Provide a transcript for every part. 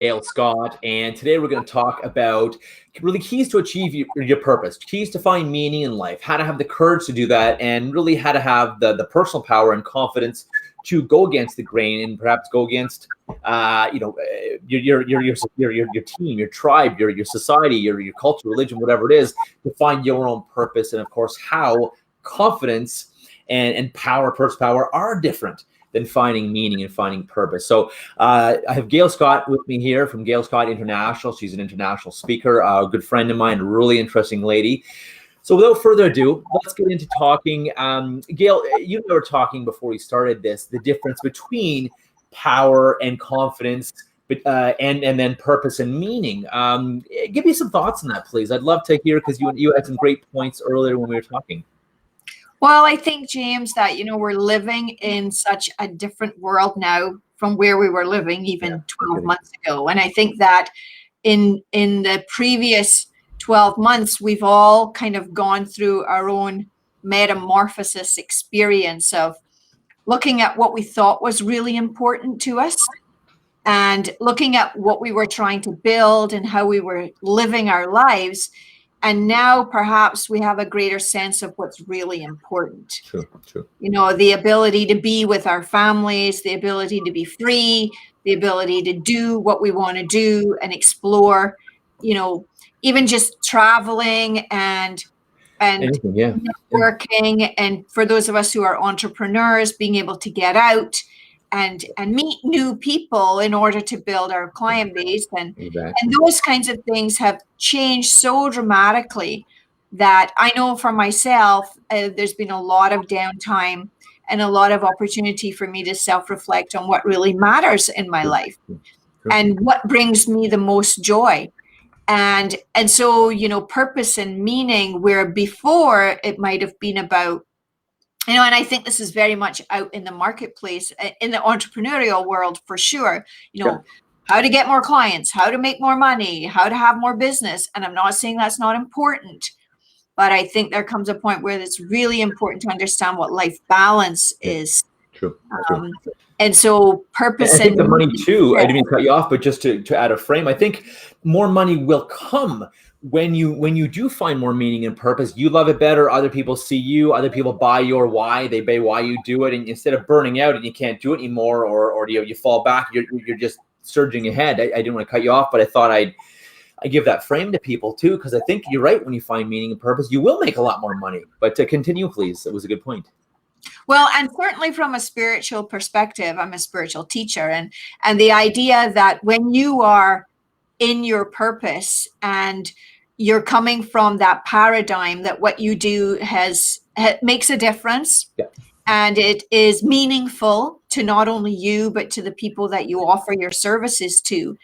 Gail Scott, and today we're going to talk about really keys to achieve your purpose, keys to find meaning in life, how to have the courage to do that, and really how to have the personal power and confidence to go against the grain and perhaps go against, your team, your tribe, your society, your culture, religion, whatever it is, to find your own purpose, and of course how confidence and power, personal power, are different than finding meaning and finding purpose. So I have Gail Scott with me here from Gail Scott International. She's an international speaker, a good friend of mine, a really interesting lady. So without further ado, let's get into talking. Gail, you and I were talking before we started this, the difference between power and confidence, and then purpose and meaning. Give me some thoughts on that, please. I'd love to hear, because you had some great points earlier when we were talking. Well, I think, James, that, we're living in such a different world now from where we were living even 12 months ago. And I think that in the previous 12 months, we've all kind of gone through our own metamorphosis experience of looking at what we thought was really important to us and looking at what we were trying to build and how we were living our lives. And now perhaps we have a greater sense of what's really important. True. The ability to be with our families, the ability to be free, the ability to do what we want to do and explore, even just traveling and networking. And for those of us who are entrepreneurs, being able to get out and meet new people in order to build our client base. And those kinds of things have changed so dramatically that I know for myself, there's been a lot of downtime and a lot of opportunity for me to self-reflect on what really matters in my life and what brings me the most joy. And so, purpose and meaning, where before it might have been about, and I think this is very much out in the marketplace, in the entrepreneurial world for sure, how to get more clients, how to make more money, how to have more business. And I'm not saying that's not important, but I think there comes a point where it's really important to understand what life balance is. True. And so purpose and I think the money too, I didn't mean to cut you off, but just to add a frame, I think more money will come when you do find more meaning and purpose. You love it better, other people see you, other people buy your why, they buy why you do it, and instead of burning out and you can't do it anymore, or you fall back, you're just surging ahead. I didn't want to cut you off, but I thought I give that frame to people too, because I think you're right. When you find meaning and purpose, you will make a lot more money. But to continue, please. It was a good point. Well, and certainly from a spiritual perspective, I'm a spiritual teacher, and the idea that when you are in your purpose and you're coming from that paradigm that what you do makes a difference, and it is meaningful to not only you, but to the people that you offer your services to,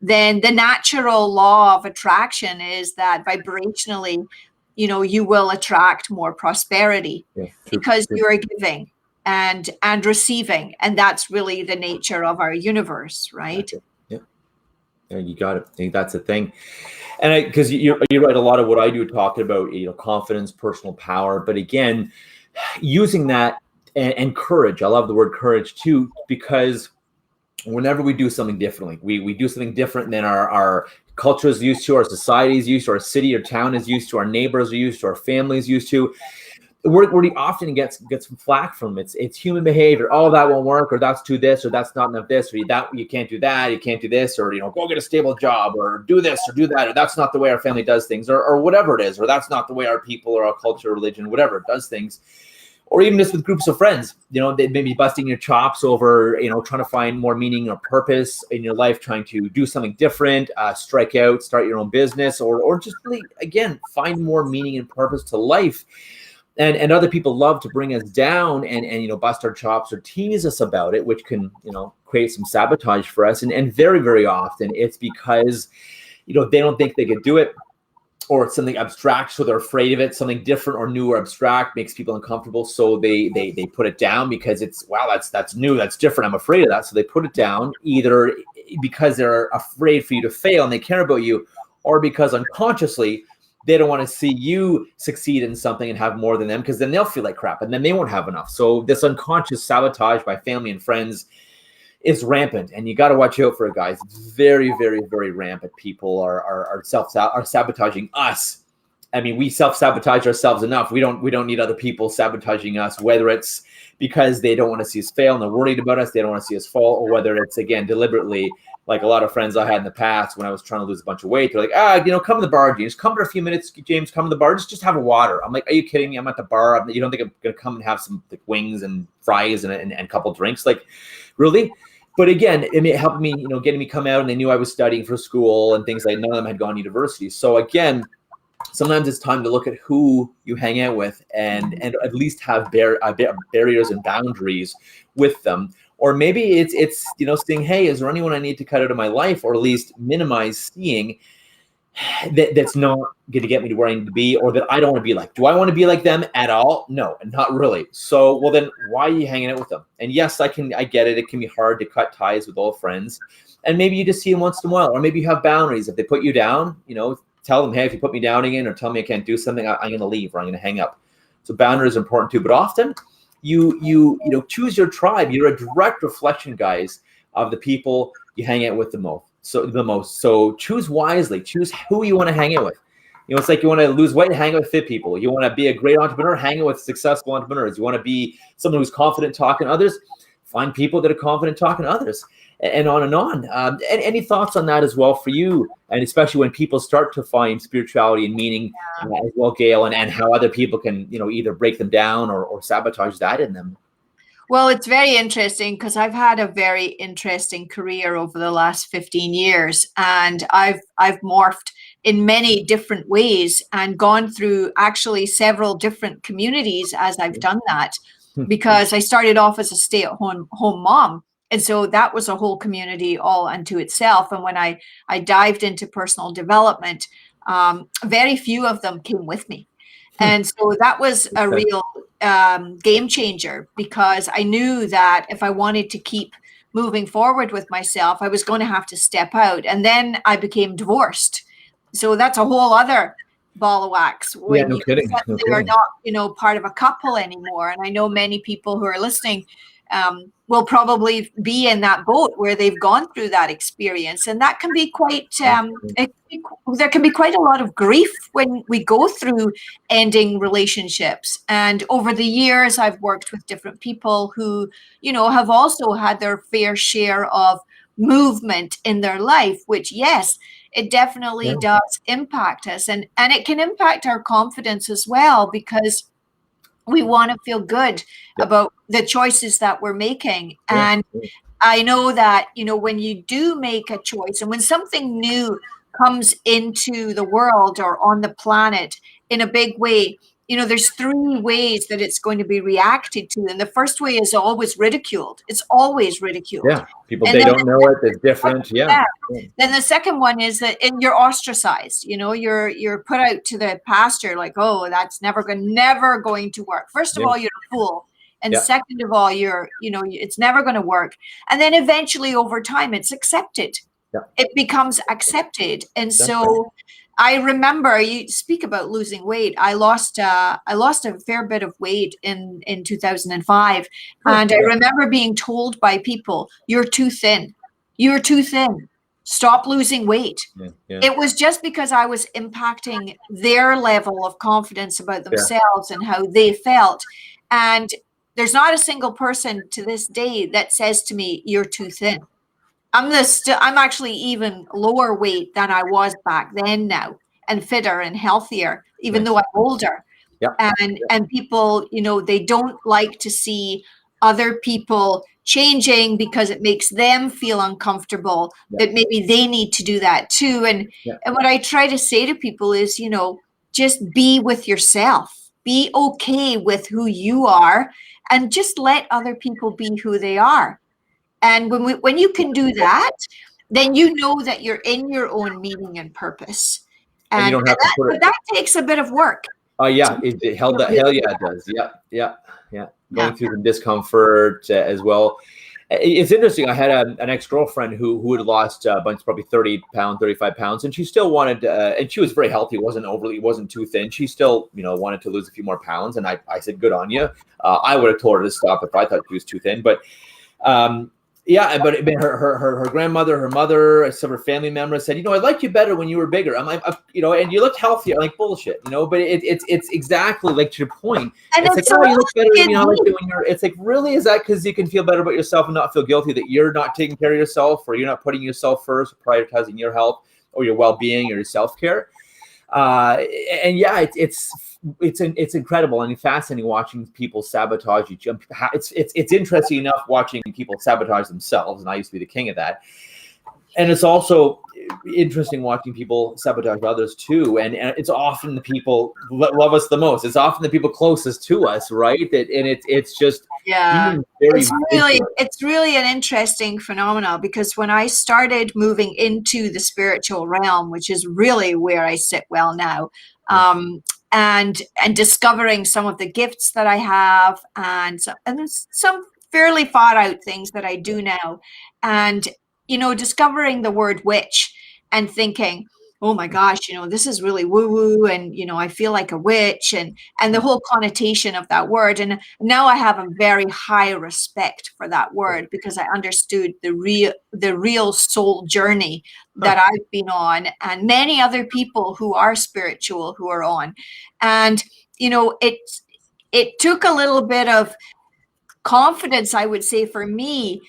then the natural law of attraction is that vibrationally, you will attract more prosperity because you are giving and receiving. And that's really the nature of our universe, right? Yeah, you got it. I think that's the thing. And because you're right, a lot of what I do talking about, confidence, personal power, but again, using that and courage. I love the word courage too, because whenever we do something differently, we do something different than our culture is used to, our society is used to, our city or town is used to, our neighbors are used to, our family is used to. We often get some flack from it's human behavior. Oh, that won't work, or that's too this, or that's not enough this, or you can't do that, you can't do this, or go get a stable job, or do this or do that, or that's not the way our family does things, or whatever it is, or that's not the way our people or our culture, religion, whatever does things. Or even just with groups of friends, they may be busting your chops over, trying to find more meaning or purpose in your life, trying to do something different, strike out, start your own business, or just really, again, find more meaning and purpose to life. And other people love to bring us down and bust our chops or tease us about it, which can, create some sabotage for us. And very, very often it's because, they don't think they can do it, or it's something abstract, so they're afraid of it. Something different or new or abstract makes people uncomfortable, so they put it down because it's, wow, that's new, that's different, I'm afraid of that. So they put it down, either because they're afraid for you to fail and they care about you, or because unconsciously they don't want to see you succeed in something and have more than them, because then they'll feel like crap and then they won't have enough. So this unconscious sabotage by family and friends is rampant, and you got to watch out for it, guys. It's very, very, very rampant. People are sabotaging us. I mean, we self-sabotage ourselves enough. We don't need other people sabotaging us, whether it's because they don't want to see us fail and they're worried about us, they don't want to see us fall, or whether it's, again, deliberately, like a lot of friends I had in the past when I was trying to lose a bunch of weight. They're like, come to the bar, James. Come for a few minutes, James. Come to the bar. Just have a water. I'm like, are you kidding me? I'm at the bar. You don't think I'm going to come and have some wings and fries and a couple drinks? Like, really? But again, it helped me, getting me come out, and they knew I was studying for school and things like none of them had gone to university. So again, sometimes it's time to look at who you hang out with and at least have barriers and boundaries with them. Or maybe it's saying, hey, is there anyone I need to cut out of my life, or at least minimize seeing that's not going to get me to where I need to be, or that I don't want to be like. Do I want to be like them at all? No, not really. So, well, then why are you hanging out with them? And yes, I get it. It can be hard to cut ties with old friends. And maybe you just see them once in a while, or maybe you have boundaries. If they put you down, tell them, hey, if you put me down again, or tell me I can't do something, I'm going to leave, or I'm going to hang up. So boundaries are important too. But often you choose your tribe. You're a direct reflection, guys, of the people you hang out with the most. So choose wisely. Choose who you want to hang out with. It's like you want to lose weight, hang out with fit people. You want to be a great entrepreneur, hang out with successful entrepreneurs. You want to be someone who's confident talking to others, find people that are confident talking to others, and on and on. Any thoughts on that as well for you? And especially when people start to find spirituality and meaning as well, Gail, and how other people can, either break them down or sabotage that in them. Well, it's very interesting because I've had a very interesting career over the last 15 years, and I've morphed in many different ways and gone through actually several different communities as I've done that, because I started off as a stay-at-home mom. And so that was a whole community all unto itself. And when I dived into personal development, very few of them came with me. And so that was a real game changer, because I knew that if I wanted to keep moving forward with myself, I was going to have to step out. And then I became divorced. So that's a whole other ball of wax when no you kidding. are not, part of a couple anymore. And I know many people who are listening will probably be in that boat where they've gone through that experience. And that can be quite, there can be quite a lot of grief when we go through ending relationships. And over the years, I've worked with different people who, have also had their fair share of movement in their life, which, yes, it definitely does impact us. And it can impact our confidence as well, because we want to feel good about the choices that we're making. And I know that, when you do make a choice, and when something new comes into the world or on the planet in a big way, there's three ways that it's going to be reacted to. And the first way is always ridiculed. It's always ridiculed. Yeah. People, they don't know it. It's different. Yeah. Then the second one is that you're ostracized. You're put out to the pasture like, oh, that's never going to work. First of all, you're a fool. And second of all, it's never going to work. And then eventually over time, it's accepted. Yeah. It becomes accepted. And so I remember, you speak about losing weight. I lost a fair bit of weight in 2005. And I remember being told by people, you're too thin. You're too thin. Stop losing weight. It was just because I was impacting their level of confidence about themselves and how they felt. And there's not a single person to this day that says to me, you're too thin. I'm actually even lower weight than I was back then now, and fitter and healthier, even though I'm older. And people, they don't like to see other people changing because it makes them feel uncomfortable that maybe they need to do that too. And what I try to say to people is, just be with yourself, be okay with who you are, and just let other people be who they are. And when you can do that, then you know that you're in your own meaning and purpose. And you don't have to put it. That takes a bit of work. Oh yeah, hell yeah, it does. Yeah. Going through some discomfort as well. It's interesting. I had an ex-girlfriend who had lost a bunch, probably 30 pounds, 35 pounds, and she still wanted, and she was very healthy. wasn't too thin. She still, wanted to lose a few more pounds. And I said, good on you. I would have told her to stop if I thought she was too thin. But Yeah, but her grandmother, her mother, some of her family members said, I liked you better when you were bigger. I'm like, and you looked healthier. I'm like, bullshit, but it's exactly like to your point. And it's like, so oh, you look better, I like it when you're. It's like, really, is that because you can feel better about yourself and not feel guilty that you're not taking care of yourself, or you're not putting yourself first, prioritizing your health or your well-being or your self-care? And yeah, it's incredible and fascinating watching people sabotage each other. It's interesting enough watching people sabotage themselves, and I used to be the king of that. And it's also interesting watching people sabotage others too. And it's often the people that love us the most. It's often the people closest to us, right? It's just it's really an interesting phenomenon, because when I started moving into the spiritual realm, which is really where I sit well now, and discovering some of the gifts that I have, and some fairly thought out things that I do now, and discovering the word witch and thinking, oh my gosh, this is really woo-woo, and I feel like a witch, and the whole connotation of that word. And now I have a very high respect for that word, because I understood the real soul journey that I've been on, and many other people who are spiritual who are on. And it took a little bit of confidence, I would say, for me,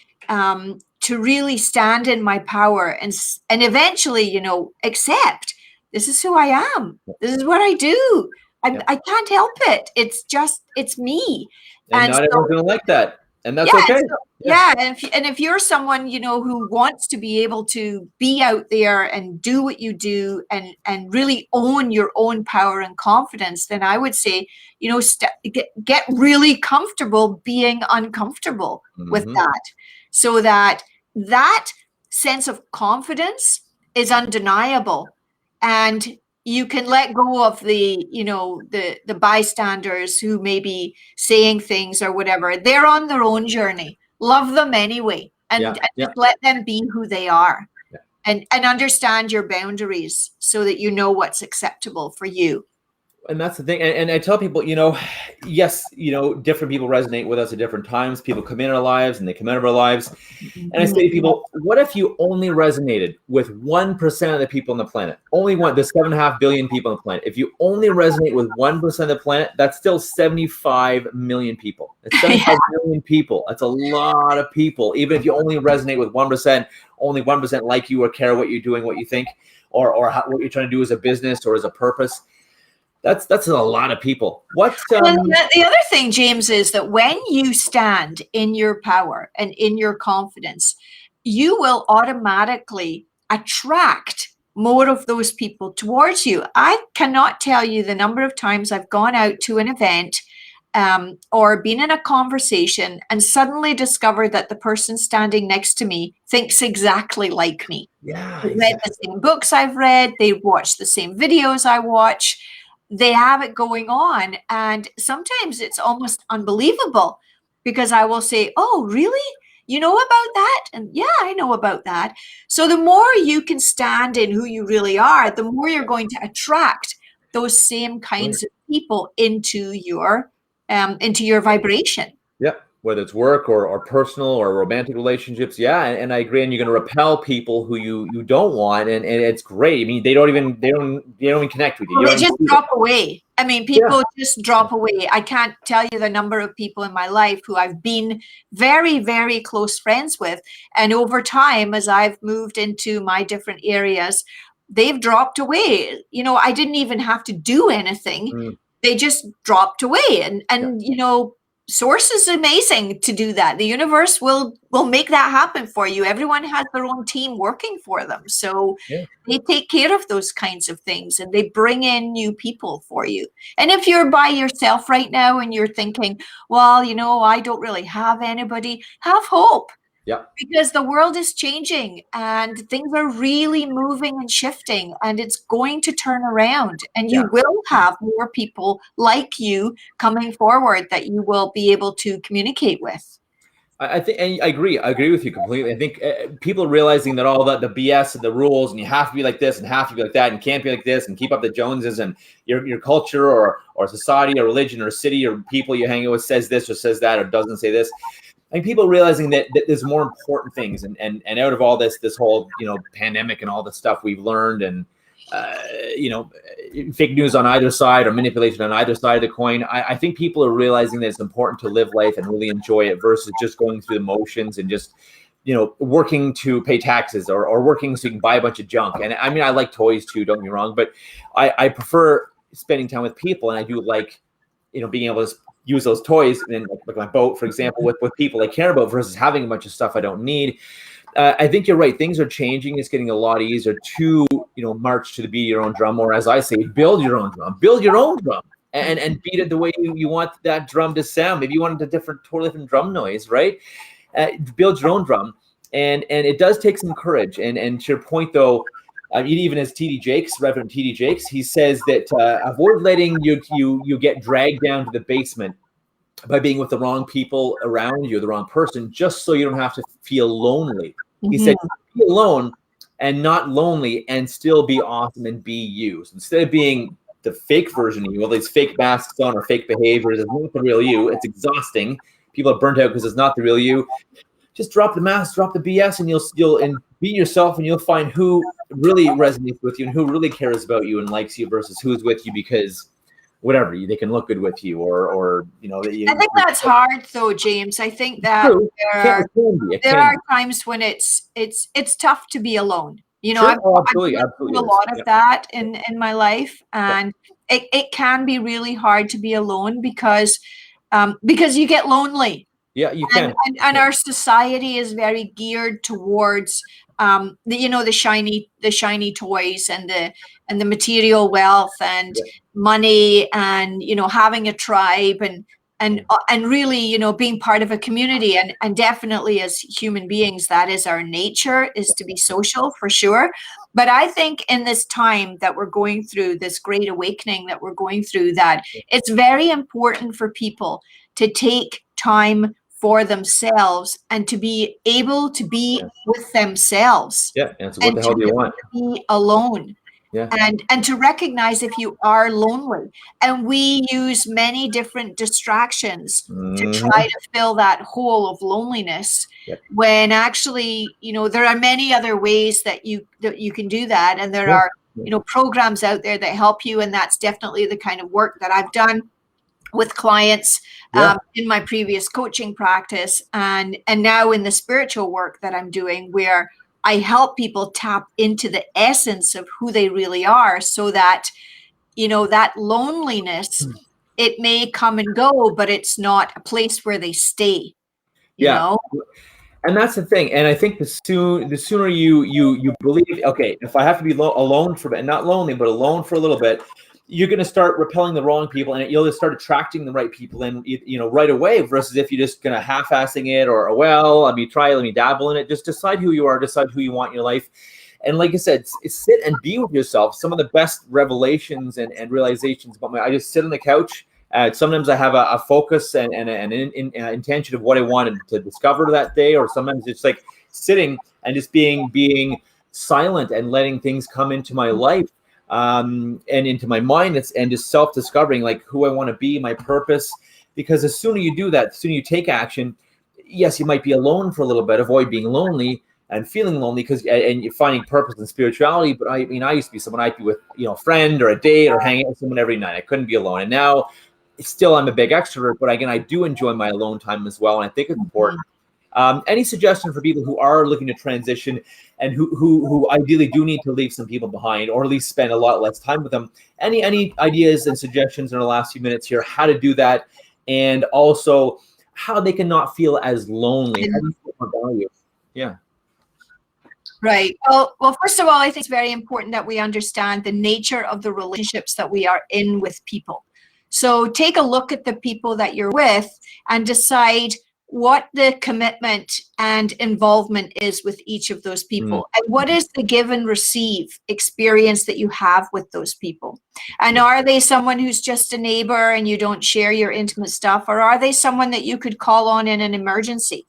to really stand in my power and eventually, accept this is who I am. This is what I do. I can't help it. It's me. And not everyone's going to like that. And that's okay. And if you're someone, who wants to be able to be out there and do what you do and really own your own power and confidence, then I would say, get really comfortable being uncomfortable with that, so that sense of confidence is undeniable, and you can let go of the bystanders who may be saying things or whatever. They're on their own journey. Love them anyway, and just let them be who they are, and understand your boundaries so that you know what's acceptable for you. And that's the thing. And I tell people, yes, different people resonate with us at different times. People come in our lives and they come out of our lives. And I say to people, what if you only resonated with 1% of the people on the planet? Only one, the 7.5 billion people on the planet. If you only resonate with 1% of the planet, that's still 75 million people. It's 75 million people. That's a lot of people. Even if you only resonate with 1%, only 1% like you or care what you're doing, what you think, or what you're trying to do as a business or as a purpose. That's a lot of people. The other thing, James, is that when you stand in your power and in your confidence, you will automatically attract more of those people towards you. I cannot tell you the number of times I've gone out to an event or been in a conversation and suddenly discovered that the person standing next to me thinks exactly like me. Yeah, They've read the same books I've read. They watch the same videos I watch. They have it going on. And sometimes it's almost unbelievable, because I will say, oh, really? You know about that? And yeah, I know about that. So the more you can stand in who you really are, the more you're going to attract those same kinds of people into your vibration. Yeah. Whether it's work or personal or romantic relationships. Yeah. And I agree. And you're going to repel people who you don't want. and it's great. I mean, they don't even connect with you. Well, they just drop away. I mean, people just drop away. I can't tell you the number of people in my life who I've been very, very close friends with. And over time, as I've moved into my different areas, they've dropped away. I didn't even have to do anything. They just dropped away. And Source is amazing to do that. The universe will make that happen for you. Everyone has their own team working for them. So they take care of those kinds of things, and they bring in new people for you. And if you're by yourself right now and you're thinking, well, I don't really have anybody, have hope. Yeah. Because the world is changing and things are really moving and shifting, and it's going to turn around, and you will have more people like you coming forward that you will be able to communicate with. I think, and I agree with you completely. I think people realizing that all the BS and the rules, and you have to be like this and have to be like that and can't be like this and keep up the Joneses, and your culture or society or religion or city or people you hang out with says this or says that or doesn't say this. I mean, people realizing that there's more important things, and out of all this whole pandemic and all the stuff we've learned, and fake news on either side or manipulation on either side of the coin. I think people are realizing that it's important to live life and really enjoy it versus just going through the motions and just working to pay taxes or working so you can buy a bunch of junk. And I mean, I like toys too, don't get me wrong, but I prefer spending time with people, and I do like being able to use those toys and like my boat, for example, with people I care about versus having a bunch of stuff I don't need. I think you're right. Things are changing. It's getting a lot easier to march to the beat of your own drum, or as I say, build your own drum, and beat it the way you want that drum to sound. Maybe you want a totally different drum noise, right? Build your own drum, and it does take some courage. And to your point, though, even as Reverend T.D. Jakes, he says that avoid letting you get dragged down to the basement by being with the wrong people around you, the wrong person, just so you don't have to feel lonely. He said, be alone and not lonely, and still be awesome and be you. So instead of being the fake version of you, all these fake masks on or fake behaviors, it's not the real you. It's exhausting. People are burnt out because it's not the real you. Just drop the mask, drop the BS, and you'll be yourself, and you'll find who really resonates with you and who really cares about you and likes you versus who's with you because whatever, they can look good with you or I think that's hard though, James. I think that there are times when it's tough to be alone. Sure. I've gone through a lot of that in my life, and it can be really hard to be alone because you get lonely. Yeah, you can. And our society is very geared towards the shiny toys and the material wealth and money and having a tribe and really being part of a community, and definitely as human beings that is our nature, is to be social for sure. But I think in this time that we're going through, this great awakening that we're going through, that it's very important for people to take time for themselves and to be able to be with themselves. Yeah, and so what the hell do you want? Be alone. Yeah. And to recognize if you are lonely. And we use many different distractions to try to fill that hole of loneliness, when actually, there are many other ways that you can do that. And there are, programs out there that help you. And that's definitely the kind of work that I've done with clients in my previous coaching practice, and now in the spiritual work that I'm doing, where I help people tap into the essence of who they really are, so that that loneliness, it may come and go, but it's not a place where they stay. You know? And that's the thing. And I think the sooner you believe, okay, if I have to be alone for a bit, not lonely, but alone for a little bit, you're going to start repelling the wrong people, and you'll just start attracting the right people in, right away, versus if you're just going to half-assing it or let me dabble in it. Just decide who you are, decide who you want in your life. And like I said, sit and be with yourself. Some of the best revelations and realizations about I just sit on the couch. Sometimes I have a focus and an intention of what I wanted to discover that day, or sometimes it's like sitting and just being silent and letting things come into my life. And into my mind, and just self-discovering like who I want to be, my purpose. Because the sooner you do that, the sooner you take action. Yes, you might be alone for a little bit, avoid being lonely and feeling lonely and you're finding purpose in spirituality. But I used to be someone I'd be with, a friend or a date or hanging out with someone every night. I couldn't be alone. And now still I'm a big extrovert, but again, I do enjoy my alone time as well. And I think it's important. Any suggestion for people who are looking to transition and who ideally do need to leave some people behind, or at least spend a lot less time with them? Any ideas and suggestions in the last few minutes here, how to do that, and also how they can not feel as lonely? How do you feel more value? Yeah. Right. Well, first of all, I think it's very important that we understand the nature of the relationships that we are in with people. So take a look at the people that you're with and decide what the commitment and involvement is with each of those people, and what is the give and receive experience that you have with those people. And are they someone who's just a neighbor and you don't share your intimate stuff, or are they someone that you could call on in an emergency?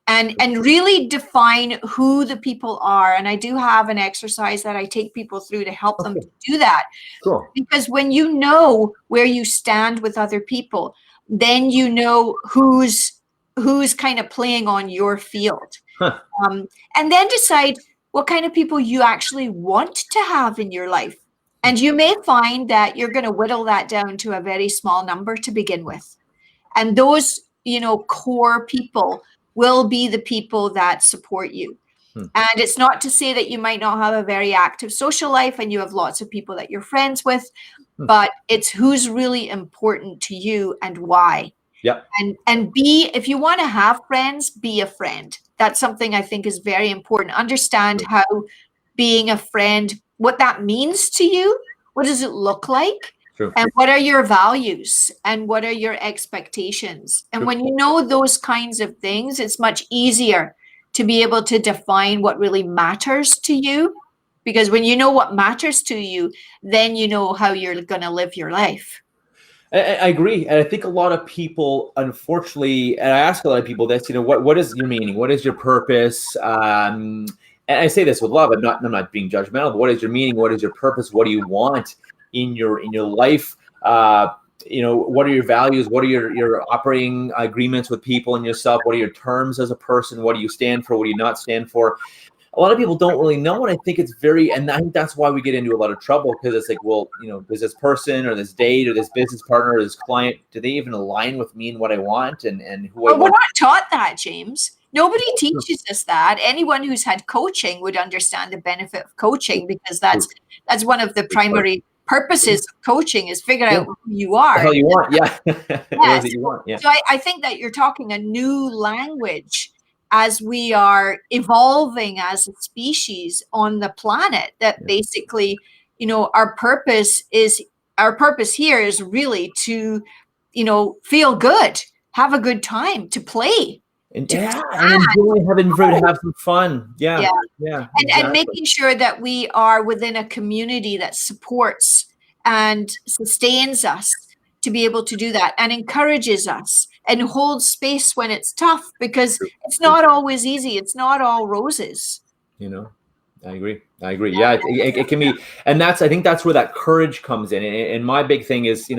And really define who the people are. And I do have an exercise that I take people through to help them to do that. Cool. Because when you know where you stand with other people, then you know who's who's kind of playing on your field. Huh. And then decide what kind of people you actually want to have in your life. And you may find that you're going to whittle that down to a very small number to begin with. And those, core people will be the people that support you. And it's not to say that you might not have a very active social life and you have lots of people that you're friends with, but it's who's really important to you and why. Yeah. And if you want to have friends, be a friend. That's something I think is very important. Understand how being a friend, what that means to you. What does it look like? True. And what are your values? And what are your expectations? And when you know those kinds of things, it's much easier to be able to define what really matters to you. Because when you know what matters to you, then you know how you're going to live your life. I agree. And I think a lot of people, unfortunately, and I ask a lot of people this, what is your meaning? What is your purpose? And I say this with love. I'm not being judgmental, but what is your meaning? What is your purpose? What do you want in your life? What are your values? What are your operating agreements with people and yourself? What are your terms as a person? What do you stand for? What do you not stand for? A lot of people don't really know, and I think and I think that's why we get into a lot of trouble, because it's like, well, does this person or this date or this business partner or this client, do they even align with me and what I want and who I want? We're not taught that, James. Nobody teaches us that. Anyone who's had coaching would understand the benefit of coaching, because that's one of the primary purposes of coaching, is figure out who you are. The hell you want, yeah. Yes. You want, yeah. So I think that you're talking a new language as we are evolving as a species on the planet, that basically, our purpose here is really to, feel good, have a good time, to play. And enjoy, have some fun. Yeah. Exactly. And making sure that we are within a community that supports and sustains us to be able to do that, and encourages us and holds space when it's tough, because it's not always easy. It's not all roses. I agree. Yeah, it can be. And I think that's where that courage comes in. And my big thing is,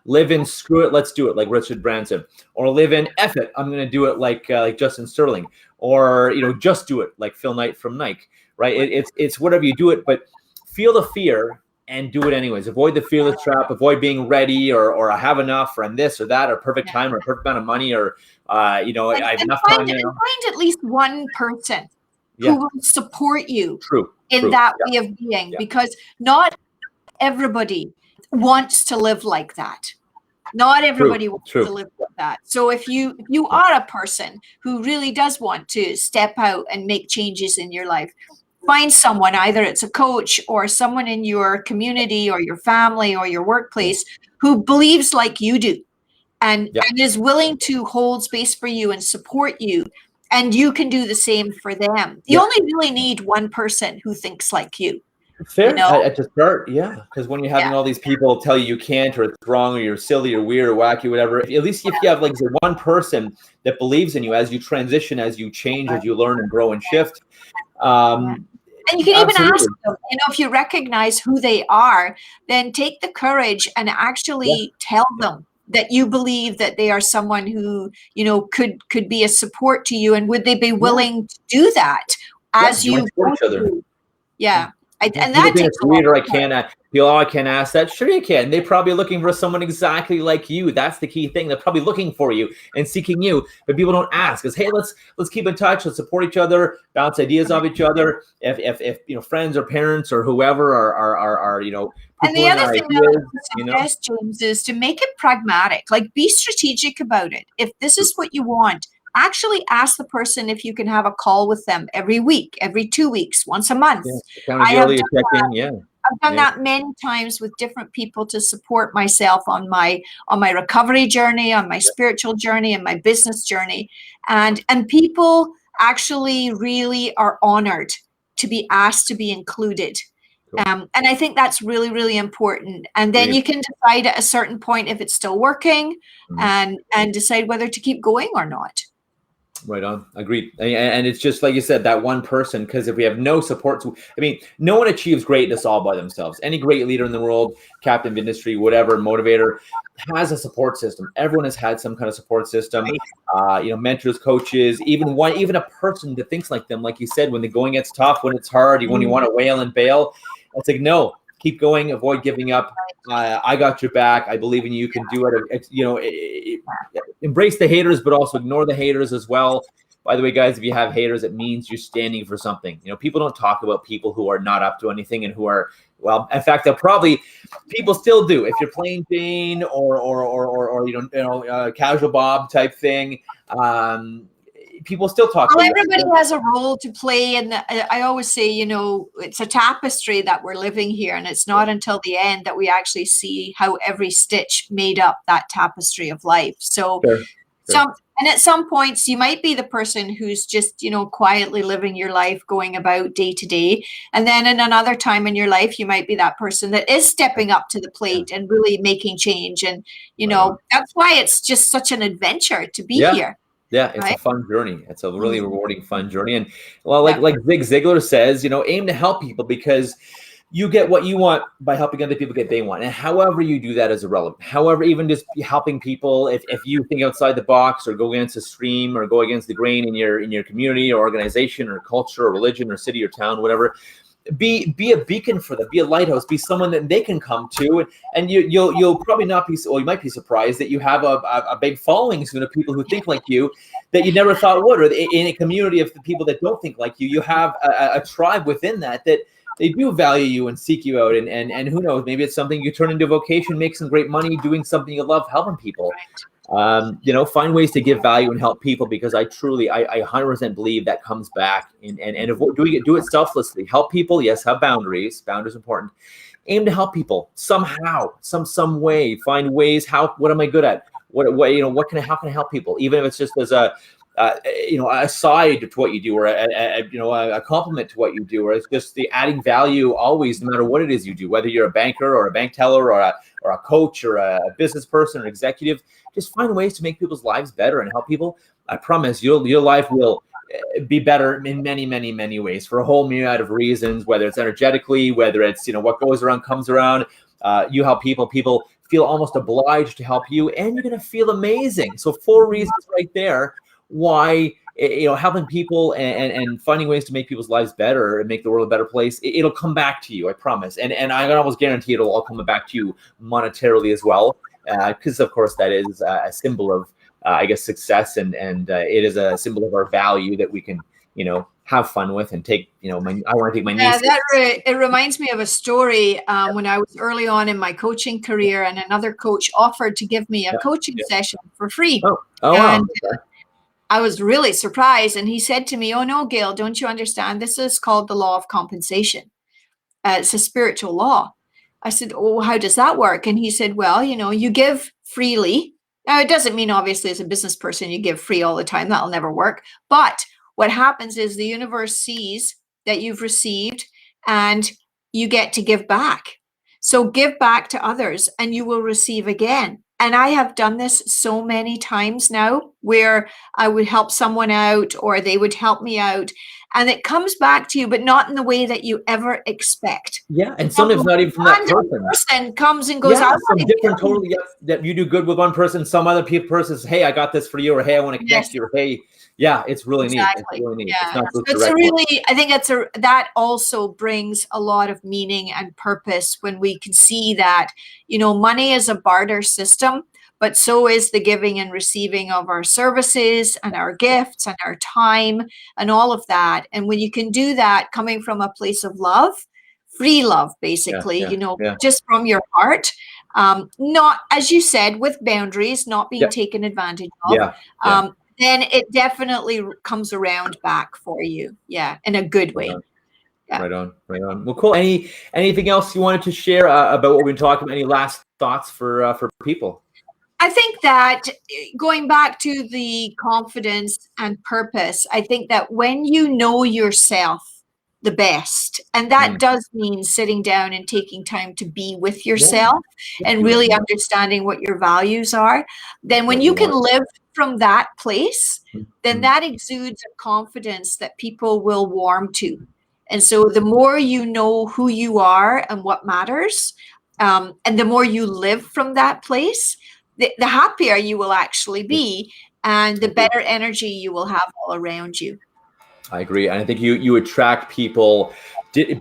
live in screw it, let's do it, like Richard Branson, or live in F it, I'm going to do it like Justin Sterling, or, just do it like Phil Knight from Nike, right? It's whatever you do it, but feel the fear and do it anyways. Avoid the fearless trap, avoid being ready or I have enough, or I'm this or that, or perfect time, or perfect amount of money, or, I have enough time. Find at least one person who will support you in that way of being, because not everybody wants to live like that. Not everybody wants to live like that. So if you are a person who really does want to step out and make changes in your life, find someone, either it's a coach or someone in your community or your family or your workplace, who believes like you do and is willing to hold space for you and support you. And you can do the same for them. You only really need one person who thinks like you. Fair. To start, because when you're having all these people tell you can't, or it's wrong, or you're silly, or weird, or wacky, whatever, at least if you have like one person that believes in you as you transition, as you change, as you learn and grow and shift. And you can even ask them, if you recognize who they are, then take the courage and actually tell them that you believe that they are someone who, could be a support to you, and would they be willing to do that as you go through? And that takes weird, or I can't ask that. Sure you can. They're probably looking for someone exactly like you. That's the key thing. They're probably looking for you and seeking you, but people don't ask. Is, hey, let's keep in touch. Let's support each other, bounce ideas off each other. If friends or parents or whoever are and the other thing that I would suggest, James, is to make it pragmatic. Like, be strategic about it. If this is what you want, actually ask the person if you can have a call with them every week, every 2 weeks, once a month. I've done that many times with different people to support myself on my recovery journey, on my spiritual journey, and my business journey. And people actually really are honored to be asked to be included. And I think that's really, really important. And then you can decide at a certain point if it's still working, and decide whether to keep going or not. Right on. Agreed. And it's just like you said, that one person, because if we have no support, I mean, no one achieves greatness all by themselves. Any great leader in the world, captain of industry, whatever, motivator, has a support system. Everyone has had some kind of support system, mentors, coaches, even a person that thinks like them. Like you said, when the going gets tough, when it's hard, when you want to wail and bail, it's like, no, keep going, avoid giving up. I got your back. I believe in you. You can do it. Embrace the haters, but also ignore the haters as well. By the way, guys, if you have haters, it means you're standing for something. People don't talk about people who are not up to anything and who are, well, in fact, people still do. If you're plain Jane or casual Bob type thing, people still talk well, about everybody has a role to play, and I always say, it's a tapestry that we're living here, and it's not until the end that we actually see how every stitch made up that tapestry of life. So Sure. And at some points you might be the person who's just quietly living your life, going about day to day, and then in another time in your life you might be that person that is stepping up to the plate and really making change. And that's why it's just such an adventure to be here. Yeah, it's a fun journey. It's a really rewarding, fun journey. And well, like Zig Ziglar says, aim to help people, because you get what you want by helping other people get what they want. And however you do that is irrelevant. However, even just helping people, if you think outside the box or go against the stream or go against the grain in your community or organization or culture or religion or city or town, whatever, be a beacon for them, be a lighthouse, be someone that they can come to, and you'll probably not be, or you might be surprised that you have a big following soon of people who think like you that you never thought would, or in a community of the people that don't think like you have a tribe within that they do value you and seek you out, and who knows, maybe it's something you turn into a vocation, make some great money doing something you love, helping people. Find ways to give value and help people, because I 100% believe that comes back, and do it selflessly. Help people, yes, have boundaries important. Aim to help people somehow, some way. Find ways. What am I good at? How can I help people? Even if it's just as a side to what you do, or a compliment to what you do, or it's just the adding value always, no matter what it is you do, whether you're a banker or a bank teller or a coach or a business person or executive. Just find ways to make people's lives better and help people. I promise your life will be better in many, many, many ways, for a whole myriad of reasons, whether it's energetically, whether it's, what goes around comes around. You help people feel almost obliged to help you, and you're going to feel amazing. So 4 reasons right there why helping people and finding ways to make people's lives better and make the world a better place, it'll come back to you, I promise. And I can almost guarantee it'll all come back to you monetarily as well, because of course that is a symbol of success, and it is a symbol of our value that we can have fun with and take. I want to take my niece. It reminds me of a story when I was early on in my coaching career, and another coach offered to give me a coaching session for free. Oh wow. I was really surprised. And he said to me, "Oh no, Gail, don't you understand? This is called the law of compensation. It's a spiritual law." I said, "Oh, how does that work?" And he said, "Well, you give freely. Now, it doesn't mean obviously as a business person, you give free all the time. That'll never work. But what happens is the universe sees that you've received and you get to give back. So give back to others and you will receive again." And I have done this so many times now, where I would help someone out or they would help me out, and it comes back to you, but not in the way that you ever expect. Yeah, and sometimes not even from that person comes and goes out. Some different, totally. Yes, that you do good with one person, some other person says, "Hey, I got this for you," or "Hey, I want to connect you," or "Hey." Yeah, it's really neat. It's really neat. Yeah. I think that also brings a lot of meaning and purpose when we can see that, money is a barter system, but so is the giving and receiving of our services and our gifts and our time and all of that. And when you can do that coming from a place of love, free love, basically, just from your heart, not, as you said, with boundaries, not being taken advantage of. Then it definitely comes around back for you. Yeah, in a good way. Right on. Well, cool. Anything else you wanted to share about what we've been talking about? Any last thoughts for people? I think that going back to the confidence and purpose, I think that when you know yourself, the best. And that does mean sitting down and taking time to be with yourself and really understanding what your values are. Then when you can live from that place, then that exudes a confidence that people will warm to. And so the more you know who you are and what matters, and the more you live from that place, the happier you will actually be, and the better energy you will have all around you. I agree. And I think you attract people,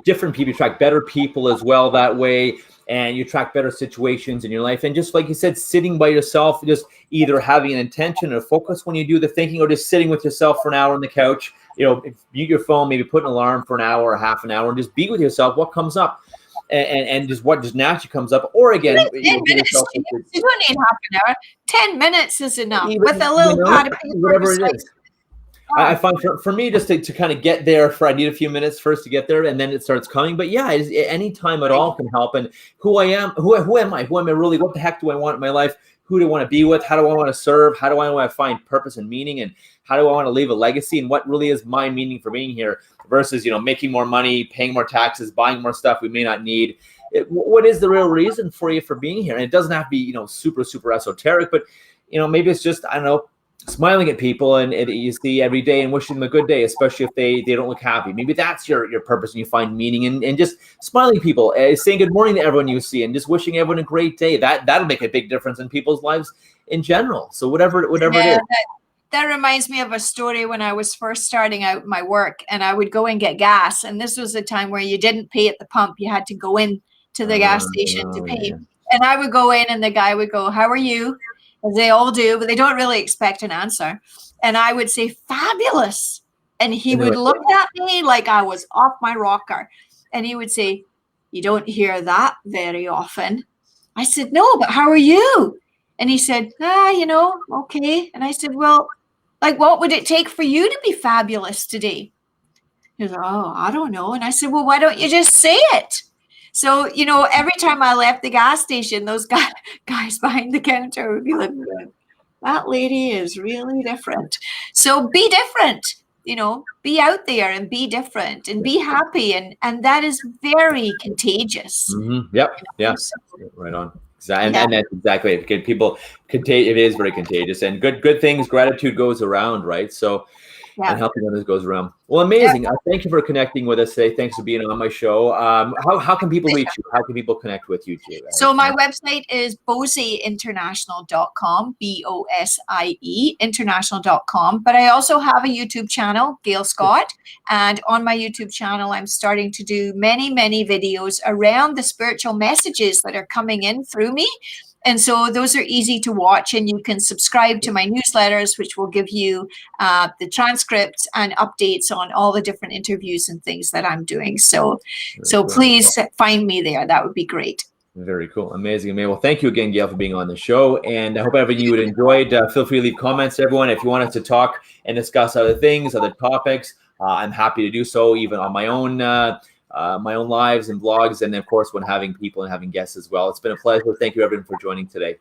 different people, attract better people as well that way. And you attract better situations in your life. And just like you said, sitting by yourself, just either having an intention or focus when you do the thinking, or just sitting with yourself for an hour on the couch, mute your phone, maybe put an alarm for an hour or half an hour, and just be with yourself. What comes up? And just what just naturally comes up. Or again, 10 minutes. You don't need half an hour. 10 minutes is enough. With a little pad of paper, whatever it is. I find for me, just to kind of get there, I need a few minutes first to get there, and then it starts coming. But yeah, any time at all can help. And who I am, who am I? Who am I really? What the heck do I want in my life? Who do I want to be with? How do I want to serve? How do I want to find purpose and meaning? And how do I want to leave a legacy? And what really is my meaning for being here versus, making more money, paying more taxes, buying more stuff we may not need? What is the real reason for you for being here? And it doesn't have to be, super, super esoteric, but, maybe it's just, I don't know, smiling at people and you see every day and wishing them a good day, especially if they don't look happy. Maybe that's your purpose and you find meaning and just smiling at people, saying good morning to everyone you see and just wishing everyone a great day. That'll make a big difference in people's lives in general. So whatever it is. That reminds me of a story when I was first starting out my work, and I would go and get gas. And this was a time where you didn't pay at the pump. You had to go in to the gas station to pay. Yeah. And I would go in and the guy would go, "How are you?" As they all do, but they don't really expect an answer. And I would say, "Fabulous." And he would look at me like I was off my rocker. And he would say, "You don't hear that very often." I said, "No, but how are you?" And he said, "Okay." And I said, "Well, what would it take for you to be fabulous today?" He said, "Oh, I don't know." And I said, "Well, why don't you just say it?" So, every time I left the gas station, those guys behind the counter would be like, "That lady is really different." So be different, be out there and be different and be happy. And that is very contagious. Mm-hmm. Yep. Yeah. So, right on. And that's exactly it. People it is very contagious, and good things, gratitude goes around, right? So, and helping others goes around. Well, amazing. Thank you for connecting with us today. Thanks for being on my show. How can people reach you? How can people connect with you, Gail? So my website is bosieinternational.com, BOSIE international.com. But I also have a YouTube channel, Gail Scott. And on my YouTube channel, I'm starting to do many, many videos around the spiritual messages that are coming in through me. And so those are easy to watch, and you can subscribe to my newsletters, which will give you the transcripts and updates on all the different interviews and things that I'm doing. So please find me there. That would be great. Very cool. Amazing. Well, thank you again, Gail, for being on the show. And I hope everyone you would enjoyed. Feel free to leave comments, everyone. If you want us to talk and discuss other things, other topics, I'm happy to do so, even on my own lives and blogs, and of course when having people and having guests as well. It's been a pleasure. Thank you everyone for joining today.